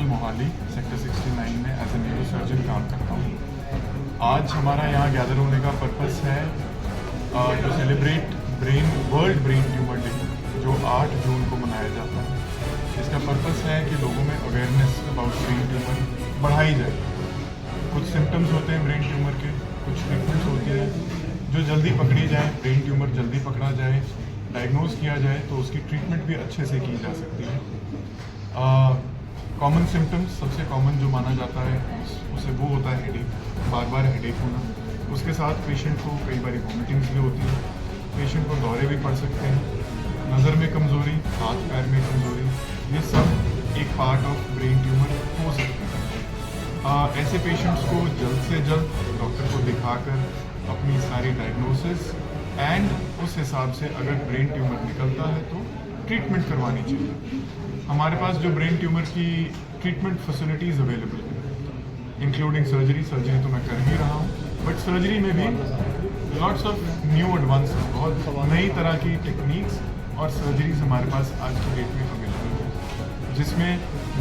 Mohali sector 69 में as a neurosurgeon काम करता हूँ। आज हमारा यहाँ गैदर होने का पर्पस है to celebrate world brain tumour day, जो 8 जून को मनाया जाता है। इसका पर्पस है कि लोगों में अवेयरनेस अबाउट ब्रेन ट्यूमर बढ़ाई जाए। कुछ सिम्टम्स होते हैं ब्रेन ट्यूमर के, कुछ ट्रीटमेंट्स होती हैं जो जल्दी पकड़ी जाए, ब्रेन ट्यूमर जल्दी पकड़ा जाए, डायग्नोज किया जाए तो उसकी ट्रीटमेंट भी अच्छे से की जा सकती है। कॉमन सिम्टम्स, सबसे कॉमन जो माना जाता है उसे वो होता है हेडेक, बार बार हेडेक होना। उसके साथ पेशेंट को कई बार वॉमिटिंग्स भी होती है, पेशेंट को दौरे भी पड़ सकते हैं, नज़र में कमज़ोरी, हाथ पैर में कमज़ोरी, ये सब एक पार्ट ऑफ ब्रेन ट्यूमर हो सकता है। ऐसे पेशेंट्स को जल्द से जल्द डॉक्टर को दिखाकर अपनी सारी डायग्नोसिस एंड उस हिसाब से अगर ब्रेन ट्यूमर निकलता है तो ट्रीटमेंट करवानी चाहिए। हमारे पास जो ब्रेन ट्यूमर की ट्रीटमेंट फैसिलिटीज़ अवेलेबल है, इंक्लूडिंग सर्जरी तो मैं कर ही रहा हूँ, बट सर्जरी में भी लॉट्स ऑफ न्यू एडवांस, बहुत नई तरह की टेक्निक्स और सर्जरीज हमारे पास आज की डेट में अवेलेबल है, जिसमें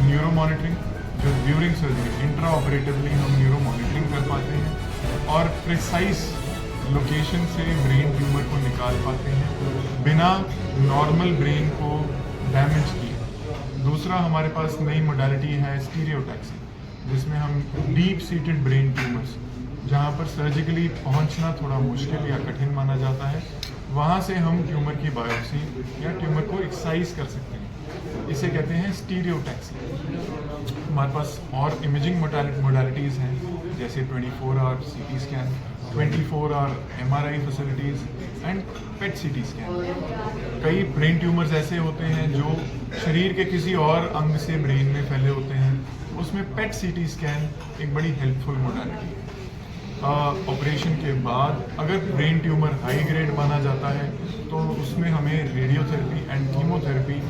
न्यूरो मॉनिटरिंग, जो ड्यूरिंग सर्जरी इंट्रा ऑपरेटिवली हम न्यूरो मॉनिटरिंग कर पाते हैं और प्रिसाइज लोकेशन से ब्रेन ट्यूमर को निकाल पाते हैं बिना नॉर्मल ब्रेन को डैमेज किए। दूसरा हमारे पास नई मोडालिटी है स्टीरियोटैक्सी, जिसमें हम डीप सीटेड ब्रेन ट्यूमर्स, जहाँ पर सर्जिकली पहुँचना थोड़ा मुश्किल या कठिन माना जाता है, वहाँ से हम ट्यूमर की बायोप्सी या ट्यूमर को एक्साइज कर सकते हैं। इसे कहते हैं स्टीरियोटैक्सी। हमारे पास और इमेजिंग मोडालिटीज़ हैं, जैसे 24 hour CT scan, 24 hour MRI facilities and PET CT scan. कई ब्रेन ट्यूमर्स ऐसे होते हैं जो शरीर के किसी और अंग से ब्रेन में फैले होते हैं, उसमें PET CT स्कैन एक बड़ी हेल्पफुल मोडालिटी है। ऑपरेशन के बाद अगर ब्रेन ट्यूमर हाई ग्रेड माना जाता है तो उसमें हमें रेडियोथेरेपी एंड कीमोथेरेपी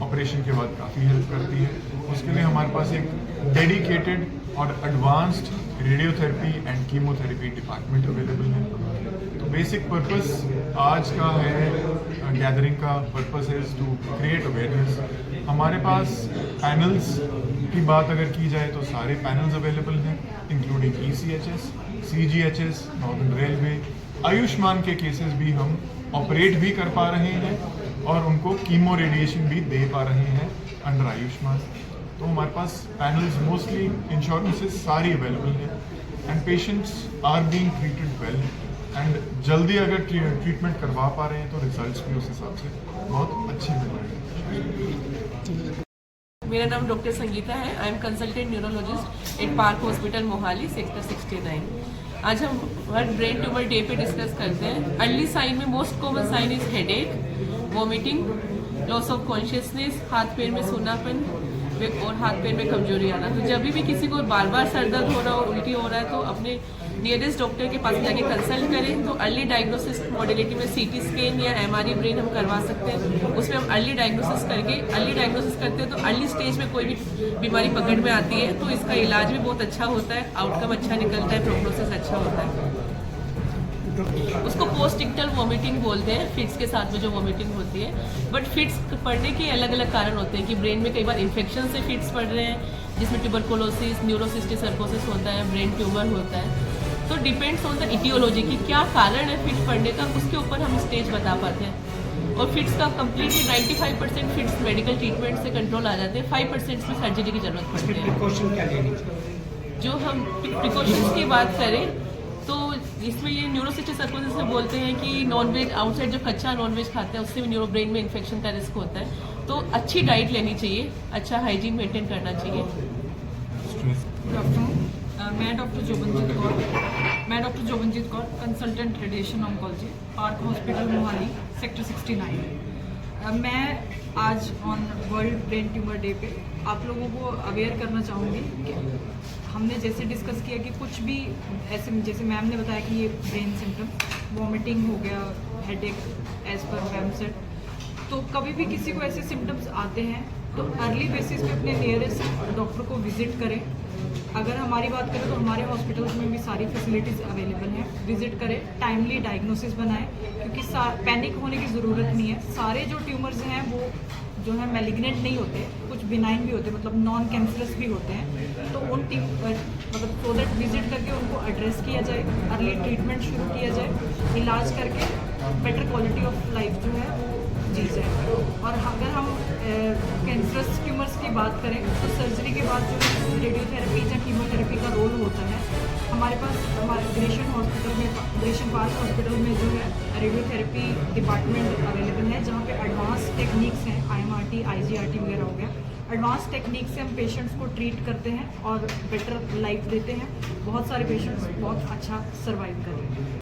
ऑपरेशन के बाद काफ़ी हेल्प करती है। उसके लिए हमारे पास एक डेडिकेटेड और advanced radiotherapy and chemotherapy department available है। तो बेसिक पर्पस आज का है गैदरिंग का purpose is to create awareness. हमारे पास पैनल्स की बात अगर की जाए तो सारे पैनल्स अवेलेबल हैं, including ECHS, CGHS, northern railway, Ayushman के केसेस भी हम ऑपरेट भी कर पा रहे हैं और उनको कीमो रेडिएशन भी दे पा रहे हैं अंडर आयुष्मान। तो हमारे पास पैनल्स मोस्टली इंश्योरेंसेस सारी अवेलेबल हैं and patients are being treated well and जल्दी अगर ट्रीटमेंट करवा पा रहे हैं तो रिजल्ट्स भी उस हिसाब से बहुत अच्छे मिल रहे हैं। मेरा नाम डॉक्टर संगीता है। I am consultant neurologist at Park Hospital Mohali sector 69। आज हम वर्ल्ड ब्रेन ट्यूमर डे पे डिस्कस करते हैं। अर्ली साइन में most common sign is headache, vomiting, loss of consciousness, हाथ पैर में सूनापन और हाथ पैर में कमजोरी आना। तो जब भी किसी को बार बार सर दर्द हो रहा हो, उल्टी हो रहा है, तो अपने नियरेस्ट डॉक्टर के पास जाके कंसल्ट करें। तो अर्ली डायग्नोसिस मॉडलिटी में CT स्कैन या MRI ब्रेन हम करवा सकते हैं। उसमें हम अर्ली डायग्नोसिस करते हैं तो अर्ली स्टेज में कोई भी बीमारी पकड़ में आती है तो इसका इलाज भी बहुत अच्छा होता है, आउटकम अच्छा निकलता है, प्रोग्नोसिस अच्छा होता है। उसको पोस्ट इक्टल वॉमिटिंग बोलते हैं, फिट्स के साथ में जो वॉमिटिंग होती है। बट फिट्स पड़ने के अलग अलग कारण होते हैं कि ब्रेन में कई बार इन्फेक्शन से फिट्स पड़ रहे हैं, जिसमें ट्यूबरकुलोसिस, न्यूरोसिस्टिक सर्कोसिस होता है, ब्रेन ट्यूमर होता है। तो डिपेंड्स ऑन द इटियोलॉजी कि क्या कारण है फिट्स पड़ने का, उसके ऊपर हम स्टेज बता पाते हैं। और फिट्स का कम्प्लीटली 95% फिट्स मेडिकल ट्रीटमेंट से कंट्रोल आ जाते हैं, 5% में सर्जरी की जरूरत पड़ती है। प्रिकॉशन क्या लेनी चाहिए? जो हम प्रिकॉशंस की बात करें तो इसमें ये न्यूरोसिस्टिक सर्कोसिस में बोलते हैं कि नॉनवेज आउटसाइड जो कच्चा नॉनवेज खाते हैं उससे भी न्यूरो ब्रेन में इन्फेक्शन का रिस्क होता है। तो अच्छी डाइट लेनी चाहिए, अच्छा हाइजीन मेंटेन करना चाहिए। मैं doctor Jobanjit Kaur, consultant radiation oncology, park Hospital Mohali sector 69। मैं आज on world brain tumour day पे आप लोगों को अवेयर करना चाहूँगी कि हमने जैसे डिस्कस किया कि कुछ भी ऐसे, जैसे मैम ने बताया कि ये ब्रेन सिम्टम वॉमिटिंग हो गया, headache as per ma'am said, तो कभी भी किसी को ऐसे सिम्टम्स आते हैं तो अर्ली बेसिस पे अपने नियरेस्ट डॉक्टर को विजिट करें। अगर हमारी बात करें तो हमारे हॉस्पिटल्स में भी सारी फैसिलिटीज़ अवेलेबल हैं, विजिट करें, टाइमली डायग्नोसिस बनाएं, क्योंकि पैनिक होने की ज़रूरत नहीं है। सारे जो ट्यूमर्स हैं वो जो है मैलिग्नेंट नहीं होते, कुछ बिनाइन भी होते, मतलब नॉन कैंसरस भी होते हैं, तो उन टीम मतलब सो दैट विजिट करके उनको एड्रेस किया जाए, अर्ली ट्रीटमेंट शुरू किया जाए, इलाज करके बेटर क्वालिटी ऑफ लाइफ जो है वो जी जाए। और अगर हम कैंसरस ट्यूमर्स की बात करें तो सर्जरी के बाद जो रेडियोथेरेपी या कीमोथेरेपी का रोल होता है, हमारे पास हमारे ग्रेशन हॉस्पिटल में, ग्रेशन पार्क हॉस्पिटल में जो है रेडियोथेरेपी डिपार्टमेंट अवेलेबल है, जहाँ पे एडवांस टेक्निक्स हैं, IMRT, IGRT वगैरह हो गया, एडवांस टेक्निक से हम पेशेंट्स को ट्रीट करते हैं और बेटर लाइफ देते हैं। बहुत सारे पेशेंट्स बहुत अच्छा सर्वाइव कर रहे हैं।